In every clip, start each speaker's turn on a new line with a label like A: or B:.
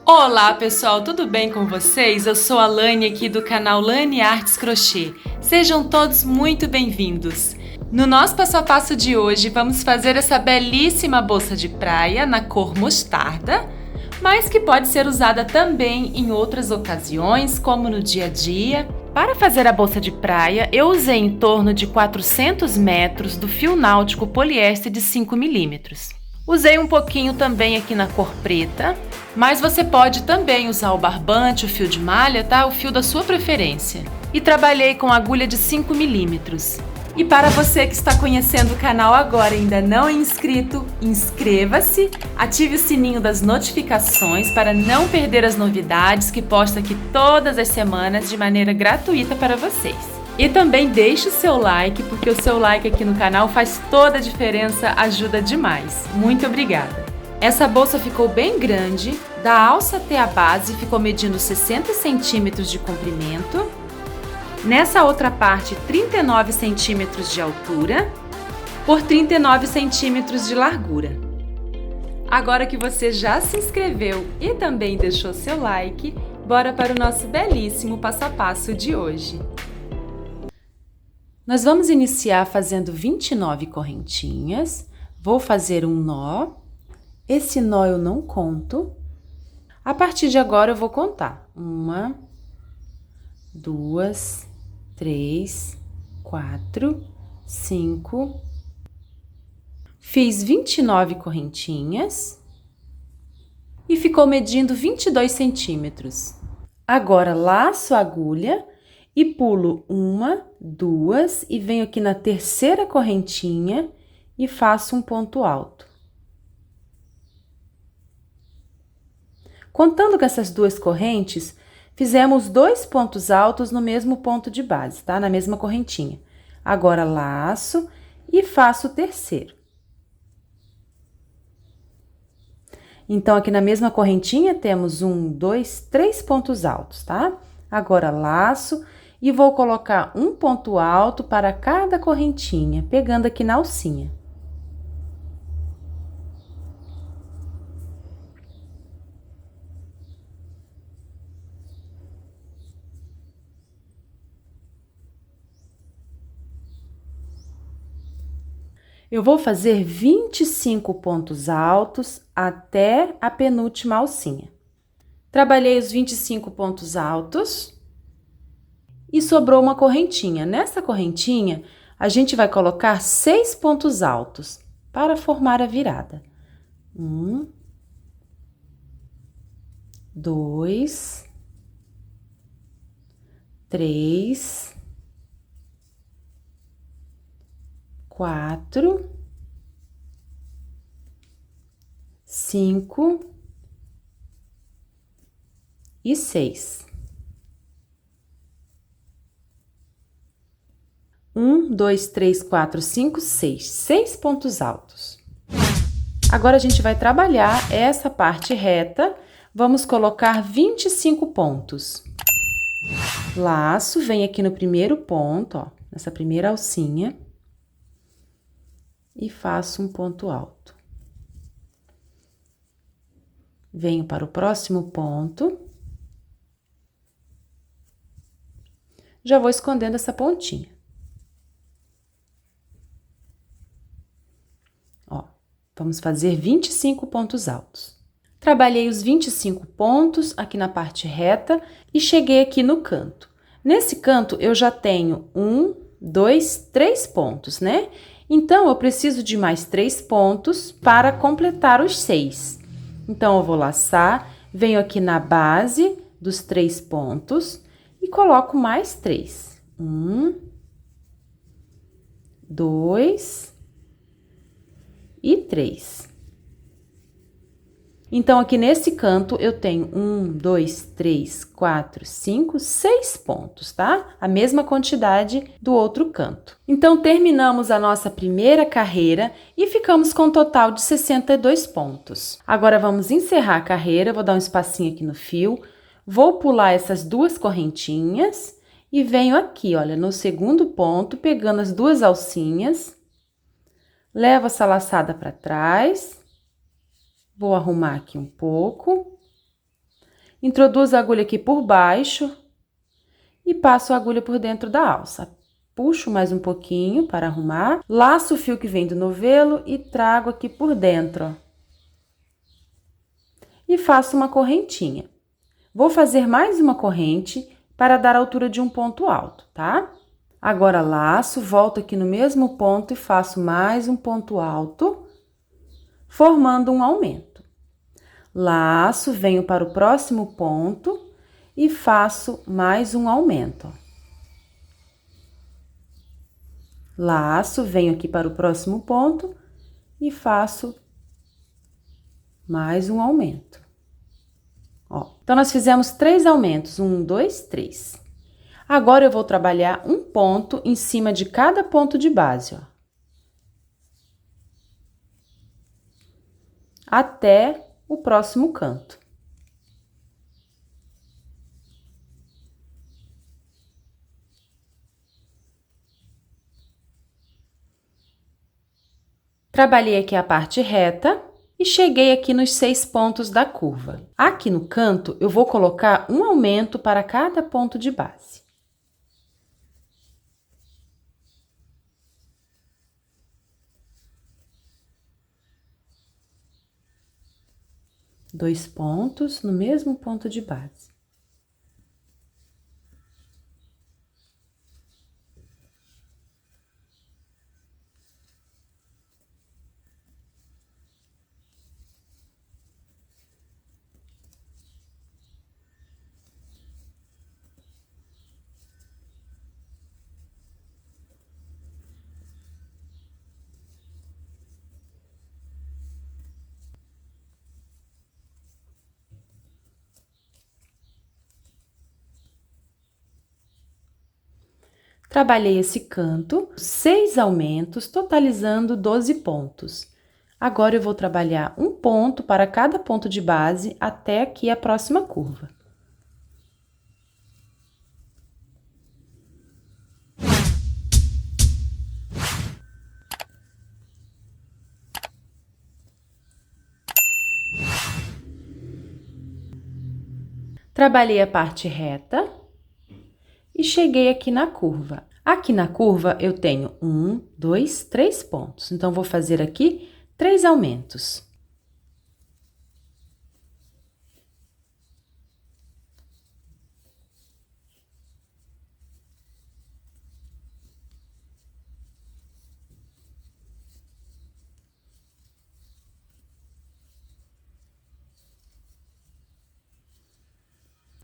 A: Olá pessoal, tudo bem com vocês? Eu sou a Lani aqui do canal Lani Artes Crochê. Sejam todos muito bem-vindos. No nosso passo a passo de hoje vamos fazer essa belíssima bolsa de praia na cor mostarda, mas que pode ser usada também em outras ocasiões, como no dia a dia. Para fazer a bolsa de praia, eu usei em torno de 400 metros do fio náutico poliéster de 5 milímetros. Usei um pouquinho também aqui na cor preta, mas você pode também usar o barbante, o fio de malha, tá? O fio da sua preferência. E trabalhei com agulha de 5 milímetros. E para você que está conhecendo o canal agora e ainda não é inscrito, inscreva-se, ative o sininho das notificações para não perder as novidades que posto aqui todas as semanas de maneira gratuita para vocês. E também deixe o seu like, porque o seu like aqui no canal faz toda a diferença, ajuda demais. Muito obrigada! Essa bolsa ficou bem grande, da alça até a base ficou medindo 60 centímetros de comprimento. Nessa outra parte, 39 centímetros de altura por 39 centímetros de largura. Agora que você já se inscreveu e também deixou seu like, bora para o nosso belíssimo passo a passo de hoje. Nós vamos iniciar fazendo 29 correntinhas. Vou fazer um nó. Esse nó eu não conto. A partir de agora eu vou contar. 1, 2, 3, 4, 5. Fiz 29 correntinhas e ficou medindo 22 centímetros. Agora laço a agulha e pulo 1, 2 e venho aqui na terceira correntinha e faço um ponto alto. Contando com essas duas correntes, fizemos 2 pontos altos no mesmo ponto de base, tá? Na mesma correntinha. Agora, laço e faço o terceiro. Então, aqui na mesma correntinha, temos 1, 2, 3 pontos altos, tá? Agora, laço e vou colocar um ponto alto para cada correntinha, pegando aqui na alcinha. Eu vou fazer 25 pontos altos até a penúltima alcinha. Trabalhei os 25 pontos altos e sobrou uma correntinha. Nessa correntinha, a gente vai colocar 6 pontos altos para formar a virada. 1, 2, 3, 4, 5 e 6. 1, 2, 3, 4, 5, 6. 6 pontos altos. Agora, a gente vai trabalhar essa parte reta. Vamos colocar 25 pontos. Laço, vem aqui no primeiro ponto, ó, nessa primeira alcinha. E faço um ponto alto. Venho para o próximo ponto. Já vou escondendo essa pontinha. Ó, vamos fazer 25 pontos altos. Trabalhei os 25 pontos aqui na parte reta e cheguei aqui no canto. Nesse canto, eu já tenho 1, 2, 3 pontos, né? Então, eu preciso de mais 3 pontos para completar os 6. Então, eu vou laçar, venho aqui na base dos 3 pontos e coloco mais 3. 1, 2 e 3. Então, aqui nesse canto, eu tenho 1, 2, 3, 4, 5, 6 pontos, tá? A mesma quantidade do outro canto. Então, terminamos a nossa primeira carreira e ficamos com um total de 62 pontos. Agora, vamos encerrar a carreira, vou dar um espacinho aqui no fio, vou pular essas duas correntinhas e venho aqui, olha, no segundo ponto, pegando as duas alcinhas, levo essa laçada para trás. Vou arrumar aqui um pouco Introduzo a agulha aqui por baixo e passo a agulha por dentro da alça. Puxo mais um pouquinho para arrumar, laço o fio que vem do novelo e trago aqui por dentro, ó. E faço uma correntinha. Vou fazer mais uma corrente para dar a altura de um ponto alto, tá? Agora, laço, volto aqui no mesmo ponto e faço mais um ponto alto, formando um aumento. Laço, venho para o próximo ponto e faço mais um aumento. Laço, venho aqui para o próximo ponto e faço mais um aumento. Ó, então, nós fizemos 3 aumentos, 1, 2, 3. Agora, eu vou trabalhar um ponto em cima de cada ponto de base, ó. Até o próximo canto. Trabalhei aqui a parte reta e cheguei aqui nos 6 pontos da curva. Aqui no canto, eu vou colocar um aumento para cada ponto de base. Dois pontos no mesmo ponto de base. Trabalhei esse canto, 6 aumentos, totalizando 12 pontos. Agora, eu vou trabalhar um ponto para cada ponto de base até aqui a próxima curva. Trabalhei a parte reta e cheguei aqui na curva. Aqui na curva, eu tenho 1, 2, 3 pontos. Então, vou fazer aqui 3 aumentos.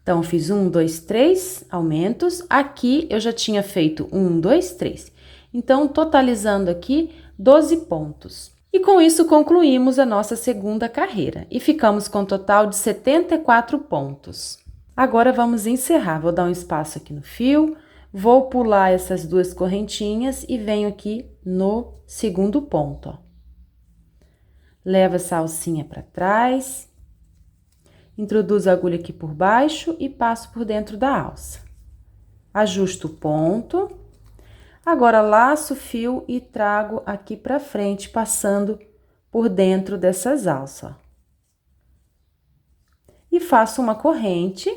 A: Então, fiz 1, 2, 3 aumentos. Aqui, eu já tinha feito 1, 2, 3. Então, totalizando aqui, 12 pontos. E com isso, concluímos a nossa segunda carreira. E ficamos com um total de 74 pontos. Agora, vamos encerrar. Vou dar um espaço aqui no fio. Vou pular essas 2 correntinhas e venho aqui no segundo ponto, ó. Levo essa alcinha para trás. Introduzo a agulha aqui por baixo e passo por dentro da alça. Ajusto o ponto. Agora, laço o fio e trago aqui pra frente, passando por dentro dessas alças, ó. E faço uma corrente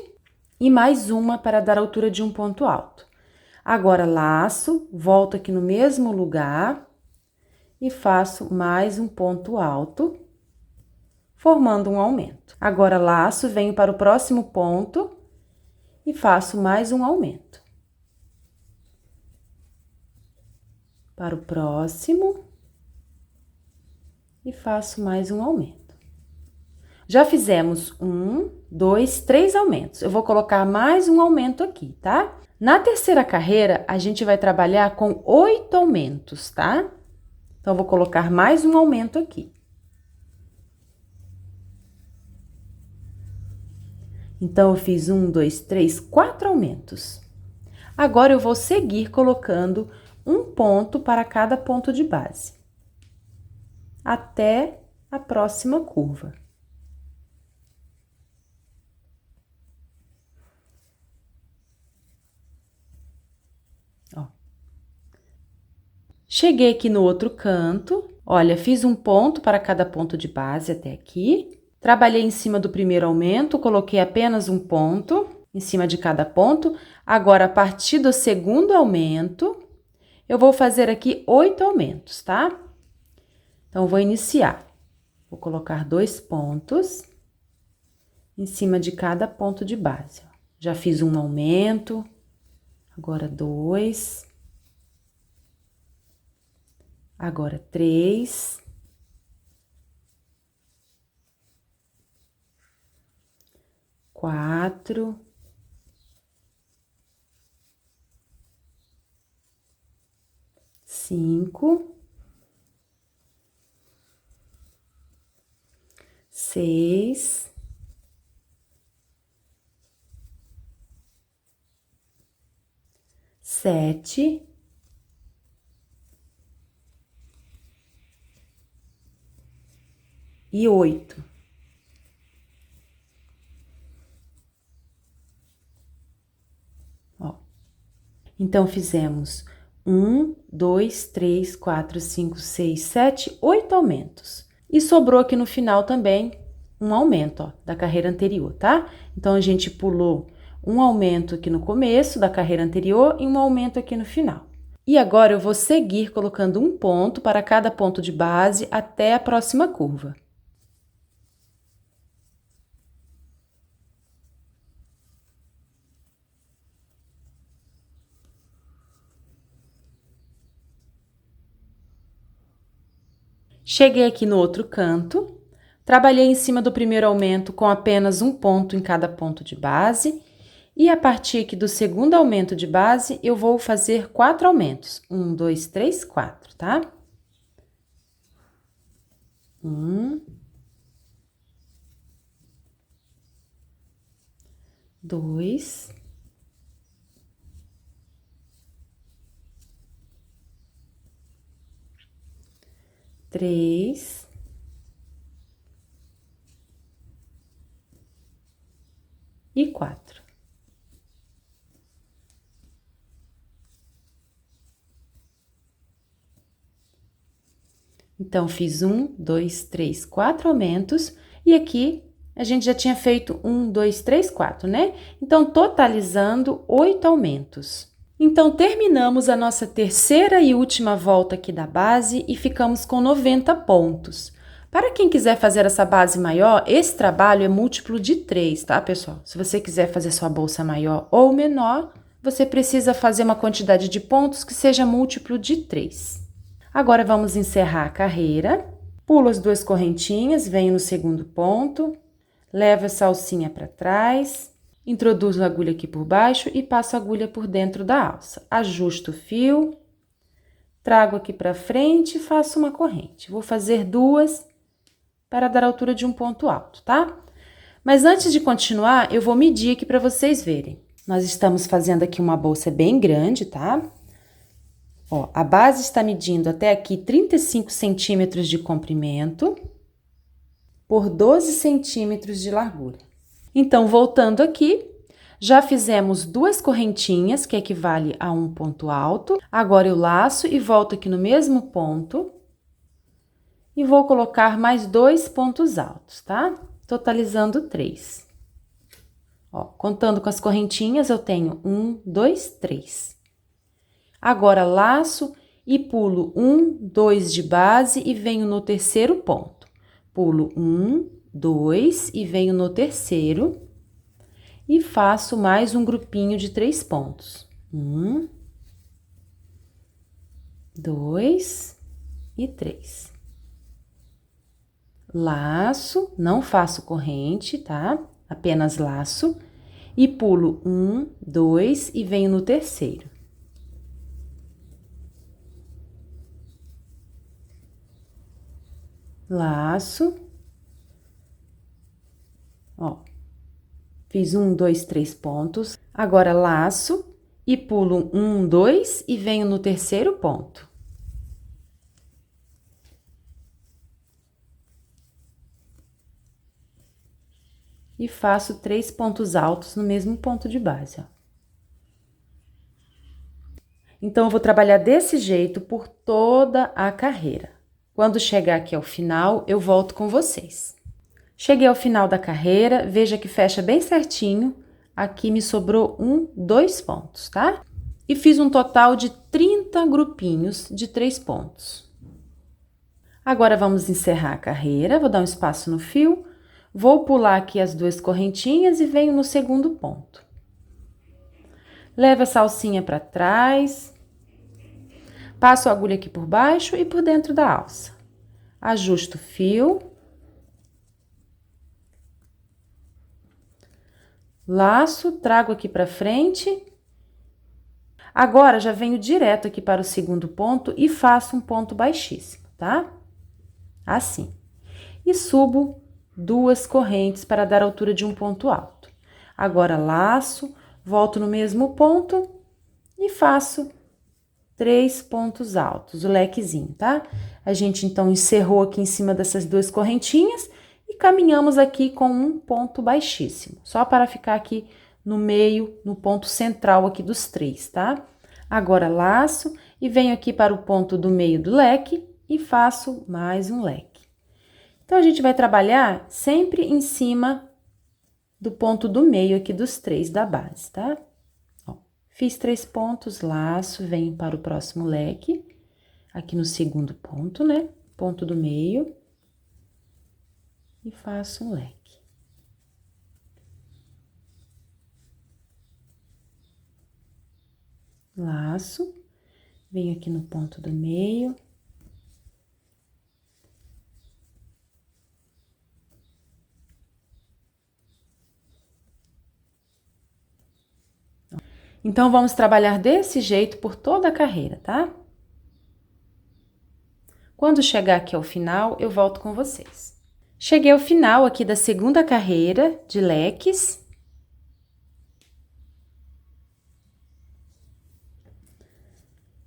A: e mais uma para dar altura de um ponto alto. Agora, laço, volto aqui no mesmo lugar e faço mais um ponto alto, formando um aumento. Agora, laço, venho para o próximo ponto e faço mais um aumento. Para o próximo e faço mais um aumento. Já fizemos 1, 2, 3 aumentos. Eu vou colocar mais um aumento aqui, tá? Na terceira carreira, a gente vai trabalhar com 8 aumentos, tá? Então, eu vou colocar mais um aumento aqui. Então, eu fiz 1, 2, 3, 4 aumentos. Agora, eu vou seguir colocando um ponto para cada ponto de base, até a próxima curva. Ó. Cheguei aqui no outro canto, olha, fiz um ponto para cada ponto de base até aqui. Trabalhei em cima do primeiro aumento, coloquei apenas um ponto em cima de cada ponto. Agora, a partir do segundo aumento, eu vou fazer aqui 8 aumentos, tá? Então, eu vou iniciar. Vou colocar 2 pontos em cima de cada ponto de base. Já fiz um aumento, agora 2, agora 3, 4, 5, 6, 7 e 8. Ó. Então, fizemos 1, 2, 3, 4, 5, 6, 7, 8 aumentos. E sobrou aqui no final também um aumento, ó, da carreira anterior, tá? Então, a gente pulou um aumento aqui no começo da carreira anterior e um aumento aqui no final. E agora eu vou seguir colocando um ponto para cada ponto de base até a próxima curva. Cheguei aqui no outro canto, trabalhei em cima do primeiro aumento com apenas um ponto em cada ponto de base, e a partir aqui do segundo aumento de base, eu vou fazer 4 aumentos. 1, 2, 3, 4, tá? 1, 2, 3, 4. Então, fiz 1, 2, 3, 4 aumentos, e aqui a gente já tinha feito 1, 2, 3, 4, né? Então, totalizando 8 aumentos. Então, terminamos a nossa terceira e última volta aqui da base e ficamos com 90 pontos. Para quem quiser fazer essa base maior, esse trabalho é múltiplo de 3, tá, pessoal? Se você quiser fazer sua bolsa maior ou menor, você precisa fazer uma quantidade de pontos que seja múltiplo de 3. Agora, vamos encerrar a carreira. Pulo as 2 correntinhas, venho no segundo ponto, levo essa alcinha para trás, introduzo a agulha aqui por baixo e passo a agulha por dentro da alça. Ajusto o fio, trago aqui para frente e faço uma corrente. Vou fazer 2 para dar a altura de um ponto alto, tá? Mas antes de continuar, eu vou medir aqui para vocês verem. Nós estamos fazendo aqui uma bolsa bem grande, tá? Ó, a base está medindo até aqui 35 centímetros de comprimento por 12 centímetros de largura. Então, voltando aqui, já fizemos 2 correntinhas, que equivale a um ponto alto. Agora, eu laço e volto aqui no mesmo ponto. E vou colocar mais 2 pontos altos, tá? Totalizando 3. Ó, contando com as correntinhas, eu tenho 1, 2, 3. Agora, laço e pulo 1, 2 de base e venho no terceiro ponto. Pulo 1, 2 e venho no terceiro e faço mais um grupinho de 3 pontos. 1, 2 e 3. Laço, não faço corrente, tá? Apenas laço e pulo 1, 2 e venho no terceiro. Laço, ó, fiz 1, 2, 3 pontos. Agora, laço e pulo 1, 2 e venho no terceiro ponto. E faço 3 pontos altos no mesmo ponto de base, ó. Então, eu vou trabalhar desse jeito por toda a carreira. Quando chegar aqui ao final, eu volto com vocês. Cheguei ao final da carreira, veja que fecha bem certinho. Aqui me sobrou 2 pontos, tá? E fiz um total de 30 grupinhos de 3 pontos. Agora vamos encerrar a carreira, vou dar um espaço no fio, vou pular aqui as 2 correntinhas e venho no segundo ponto. Levo essa alcinha para trás, passo a agulha aqui por baixo e por dentro da alça. Ajusto o fio. Laço, trago aqui para frente. Agora, já venho direto aqui para o segundo ponto e faço um ponto baixíssimo, tá? Assim. E subo 2 correntes para dar altura de um ponto alto. Agora, laço, volto no mesmo ponto e faço 3 pontos altos, o lequezinho, tá? A gente, então, encerrou aqui em cima dessas 2 correntinhas e caminhamos aqui com um ponto baixíssimo, só para ficar aqui no meio, no ponto central aqui dos 3, tá? Agora, laço e venho aqui para o ponto do meio do leque e faço mais um leque. Então, a gente vai trabalhar sempre em cima do ponto do meio aqui dos 3 da base, tá? Ó, fiz 3 pontos, laço, venho para o próximo leque, aqui no segundo ponto, né? Ponto do meio. E faço um leque. Laço, venho aqui no ponto do meio. Então, vamos trabalhar desse jeito por toda a carreira, tá? Quando chegar aqui ao final, eu volto com vocês. Cheguei ao final aqui da segunda carreira de leques.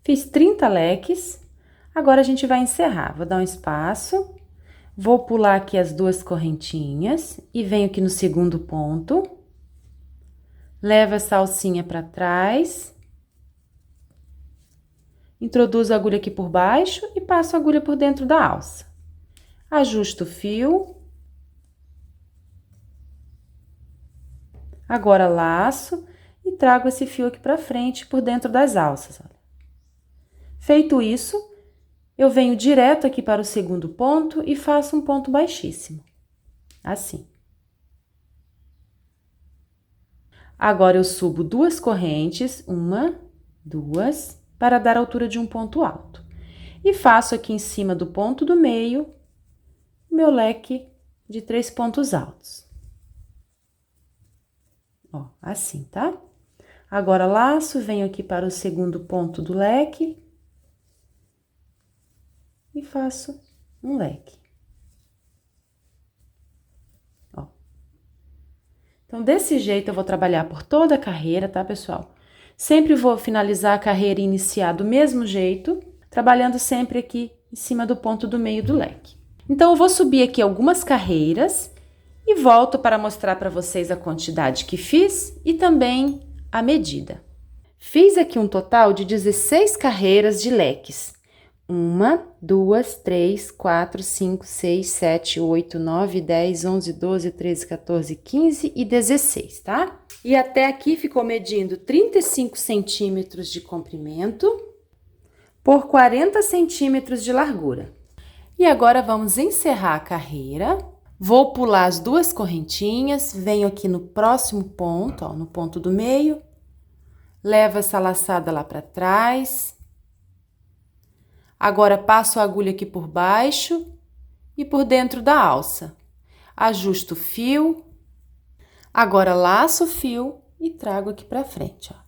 A: Fiz 30 leques. Agora, a gente vai encerrar. Vou dar um espaço. Vou pular aqui as 2 correntinhas e venho aqui no segundo ponto. Levo essa alcinha para trás. Introduzo a agulha aqui por baixo e passo a agulha por dentro da alça. Ajusto o fio. Agora, laço e trago esse fio aqui para frente por dentro das alças, olha. Feito isso, eu venho direto aqui para o segundo ponto e faço um ponto baixíssimo. Assim. Agora, eu subo 2 correntes, 1, 2, para dar altura de um ponto alto. E faço aqui em cima do ponto do meio, meu leque de 3 pontos altos. Ó, assim, tá? Agora, laço, venho aqui para o segundo ponto do leque e faço um leque. Ó. Então, desse jeito, eu vou trabalhar por toda a carreira, tá, pessoal? Sempre vou finalizar a carreira e iniciar do mesmo jeito, trabalhando sempre aqui em cima do ponto do meio do leque. Então, eu vou subir aqui algumas carreiras e volto para mostrar para vocês a quantidade que fiz e também a medida. Fiz aqui um total de 16 carreiras de leques. 1, 2, 3, 4, 5, 6, 7, 8, 9, 10, 11, 12, 13, 14, 15 e 16, tá? E até aqui ficou medindo 35 centímetros de comprimento por 40 centímetros de largura. E agora, vamos encerrar a carreira. Vou pular as 2 correntinhas, venho aqui no próximo ponto, ó, no ponto do meio, levo essa laçada lá para trás. Agora, passo a agulha aqui por baixo e por dentro da alça. Ajusto o fio. Agora, laço o fio e trago aqui para frente, ó.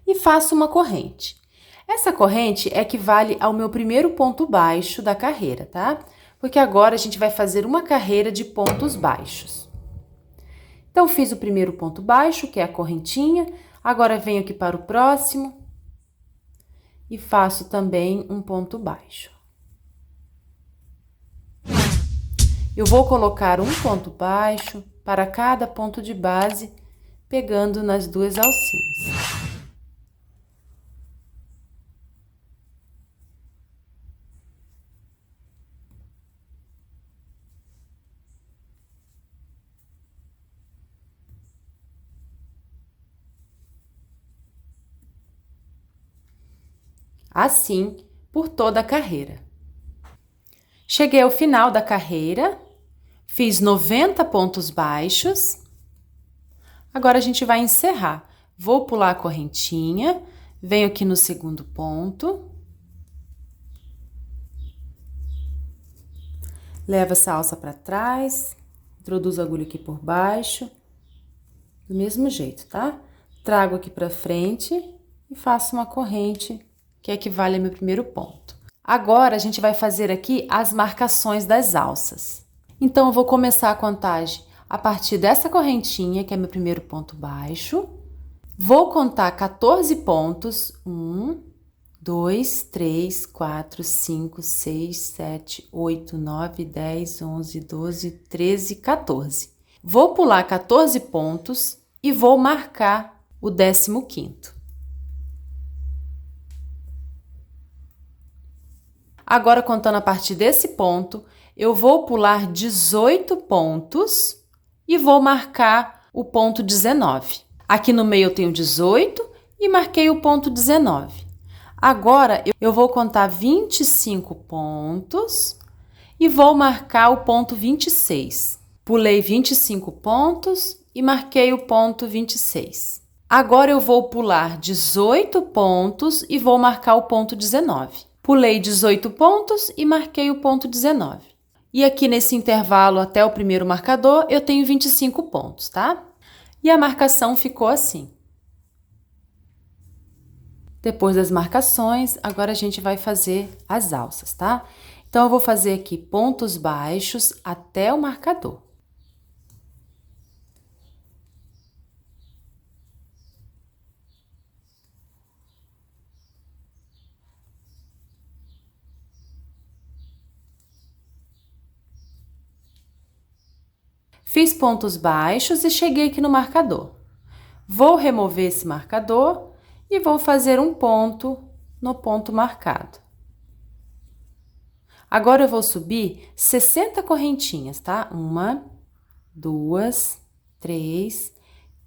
A: E faço uma corrente. Essa corrente equivale ao meu primeiro ponto baixo da carreira, tá? Porque agora a gente vai fazer uma carreira de pontos baixos. Então, fiz o primeiro ponto baixo, que é a correntinha. Agora, venho aqui para o próximo e faço também um ponto baixo. Eu vou colocar um ponto baixo para cada ponto de base, pegando nas 2 alcinhas. assim por toda a carreira. Cheguei ao final da carreira, fiz 90 pontos baixos. Agora a gente vai encerrar. Vou pular a correntinha, venho aqui no segundo ponto. Levo essa alça para trás, introduzo a agulha aqui por baixo, do mesmo jeito, tá? Trago aqui para frente e faço uma corrente que equivale ao meu primeiro ponto. Agora, a gente vai fazer aqui as marcações das alças. Então, eu vou começar a contagem a partir dessa correntinha, que é meu primeiro ponto baixo. Vou contar 14 pontos. 1, 2, 3, 4, 5, 6, 7, 8, 9, 10, 11, 12, 13, 14. Vou pular 14 pontos e vou marcar o 15º. Agora, contando a partir desse ponto, eu vou pular 18 pontos e vou marcar o ponto 19. Aqui no meio eu tenho 18 e marquei o ponto 19. Agora, eu vou contar 25 pontos e vou marcar o ponto 26. Pulei 25 pontos e marquei o ponto 26. Agora, eu vou pular 18 pontos e vou marcar o ponto 19. Pulei 18 pontos e marquei o ponto 19. E aqui nesse intervalo até o primeiro marcador, eu tenho 25 pontos, tá? E a marcação ficou assim. Depois das marcações, agora a gente vai fazer as alças, tá? Então, eu vou fazer aqui pontos baixos até o marcador. Fiz pontos baixos e cheguei aqui no marcador. Vou remover esse marcador e vou fazer um ponto no ponto marcado. Agora eu vou subir 60 correntinhas, tá? 1, 2, 3,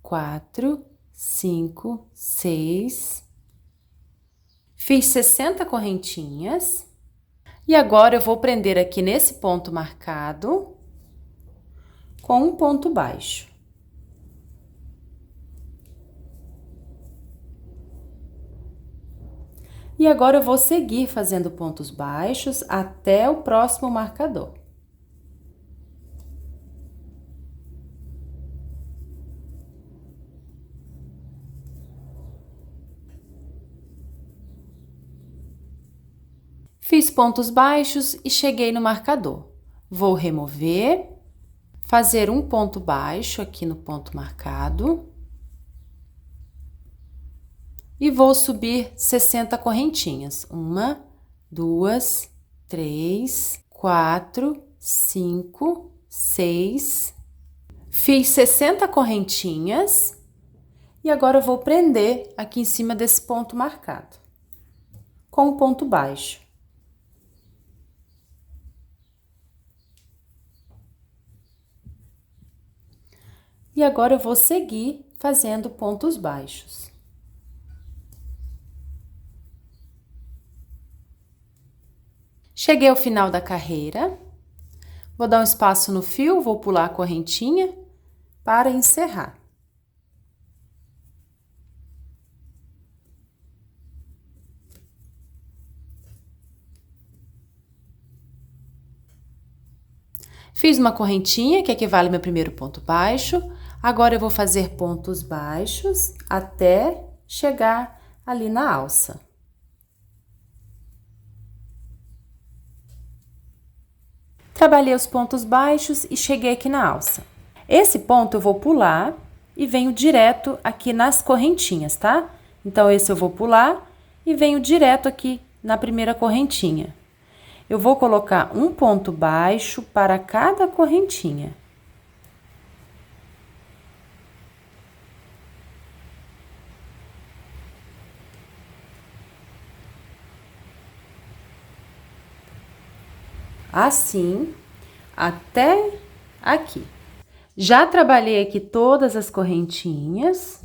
A: 4, 5, 6. Fiz 60 correntinhas. E agora eu vou prender aqui nesse ponto marcado com um ponto baixo. E agora eu vou seguir fazendo pontos baixos até o próximo marcador. Fiz pontos baixos e cheguei no marcador. Vou remover, fazer um ponto baixo aqui no ponto marcado. E vou subir 60 correntinhas. 1, 2, 3, 4, 5, 6. Fiz 60 correntinhas. E agora eu vou prender aqui em cima desse ponto marcado, com um ponto baixo. E agora eu vou seguir fazendo pontos baixos. Cheguei ao final da carreira. Vou dar um espaço no fio, vou pular a correntinha para encerrar. Fiz uma correntinha, que equivale ao meu primeiro ponto baixo. Agora eu vou fazer pontos baixos até chegar ali na alça. Trabalhei os pontos baixos e cheguei aqui na alça. Esse ponto eu vou pular e venho direto aqui nas correntinhas, tá? Então, esse eu vou pular e venho direto aqui na primeira correntinha. Eu vou colocar um ponto baixo para cada correntinha. Assim, até aqui. Já trabalhei aqui todas as correntinhas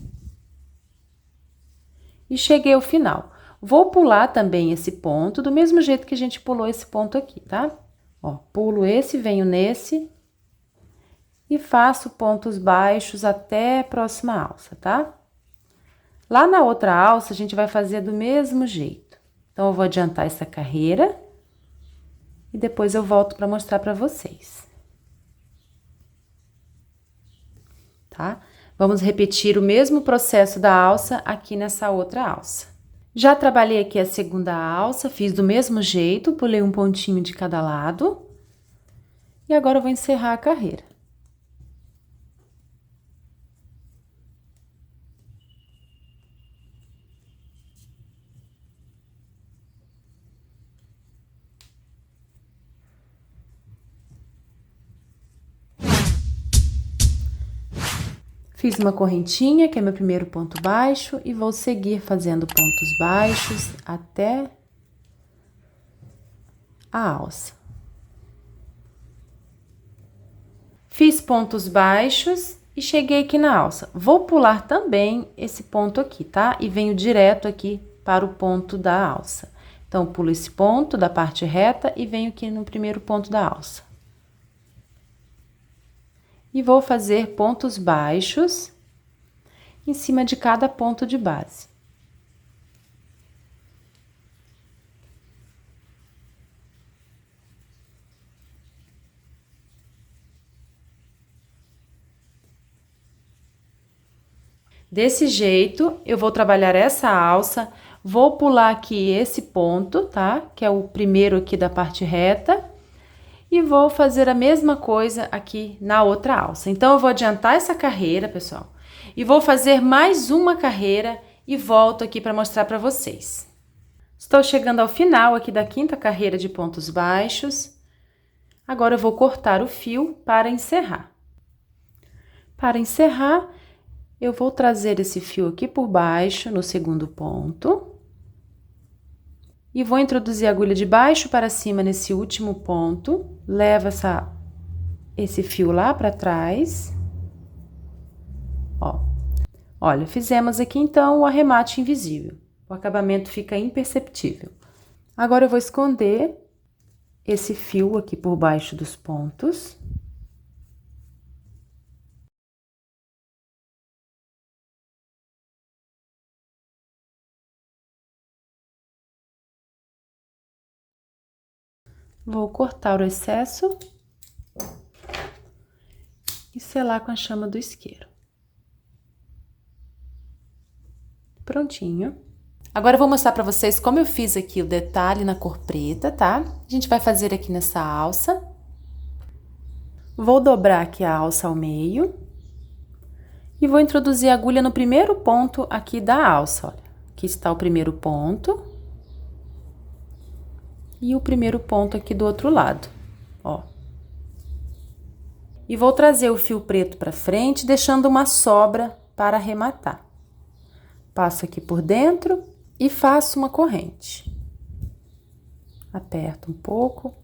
A: e cheguei ao final. Vou pular também esse ponto, do mesmo jeito que a gente pulou esse ponto aqui, tá? Ó, pulo esse, venho nesse e faço pontos baixos até a próxima alça, tá? Lá na outra alça, a gente vai fazer do mesmo jeito. Então, eu vou adiantar essa carreira e depois eu volto para mostrar para vocês. Tá? Vamos repetir o mesmo processo da alça aqui nessa outra alça. Já trabalhei aqui a segunda alça, fiz do mesmo jeito, pulei um pontinho de cada lado. E agora eu vou encerrar a carreira. Fiz uma correntinha, que é meu primeiro ponto baixo, e vou seguir fazendo pontos baixos até a alça. Fiz pontos baixos e cheguei aqui na alça. Vou pular também esse ponto aqui, tá? E venho direto aqui para o ponto da alça. Então, pulo esse ponto da parte reta e venho aqui no primeiro ponto da alça. E vou fazer pontos baixos em cima de cada ponto de base. Desse jeito, eu vou trabalhar essa alça, vou pular aqui esse ponto, tá? Que é o primeiro aqui da parte reta. E vou fazer a mesma coisa aqui na outra alça. Então, eu vou adiantar essa carreira, pessoal, e vou fazer mais uma carreira e volto aqui para mostrar para vocês. Estou chegando ao final aqui da quinta carreira de pontos baixos. Agora, eu vou cortar o fio para encerrar. Para encerrar, eu vou trazer esse fio aqui por baixo, no segundo ponto. E vou introduzir a agulha de baixo para cima nesse último ponto. Leva esse fio lá para trás. Ó. Olha, fizemos aqui então o arremate invisível. O acabamento fica imperceptível. Agora eu vou esconder esse fio aqui por baixo dos pontos. Vou cortar o excesso e selar com a chama do isqueiro. Prontinho. Agora eu vou mostrar pra vocês como eu fiz aqui o detalhe na cor preta, tá? A gente vai fazer aqui nessa alça. Vou dobrar aqui a alça ao meio. E vou introduzir a agulha no primeiro ponto aqui da alça, olha. Aqui está o primeiro ponto. E o primeiro ponto aqui do outro lado, ó. E vou trazer o fio preto pra frente, deixando uma sobra para arrematar. Passo aqui por dentro e faço uma corrente. Aperto um pouco.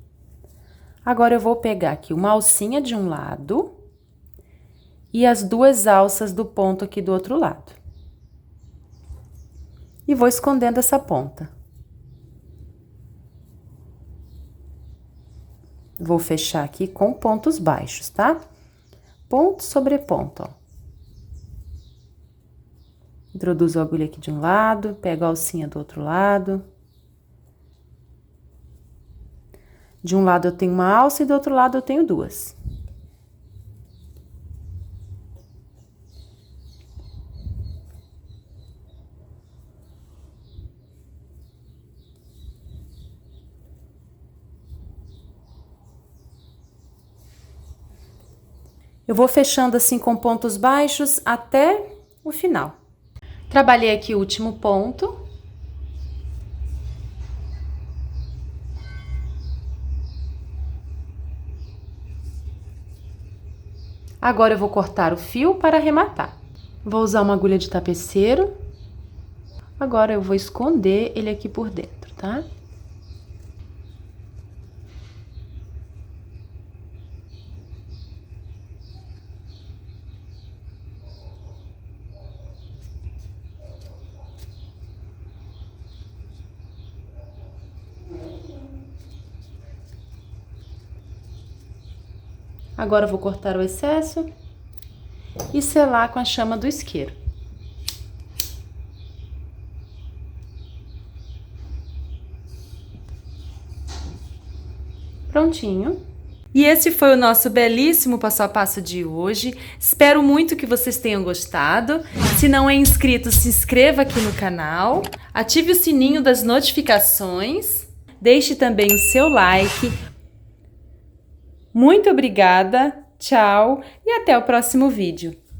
A: Agora, eu vou pegar aqui uma alcinha de um lado e as duas alças do ponto aqui do outro lado. E vou escondendo essa ponta. Vou fechar aqui com pontos baixos, tá? Ponto sobre ponto, ó. Introduzo a agulha aqui de um lado, pego a alcinha do outro lado. De um lado eu tenho uma alça e do outro lado eu tenho duas. Eu vou fechando assim com pontos baixos até o final. Trabalhei aqui o último ponto. Agora eu vou cortar o fio para arrematar. Vou usar uma agulha de tapeceiro. Agora eu vou esconder ele aqui por dentro, tá? Agora eu vou cortar o excesso e selar com a chama do isqueiro. Prontinho. E esse foi o nosso belíssimo passo a passo de hoje. Espero muito que vocês tenham gostado. Se não é inscrito, se inscreva aqui no canal. Ative o sininho das notificações. Deixe também o seu like. Muito obrigada, tchau e até o próximo vídeo.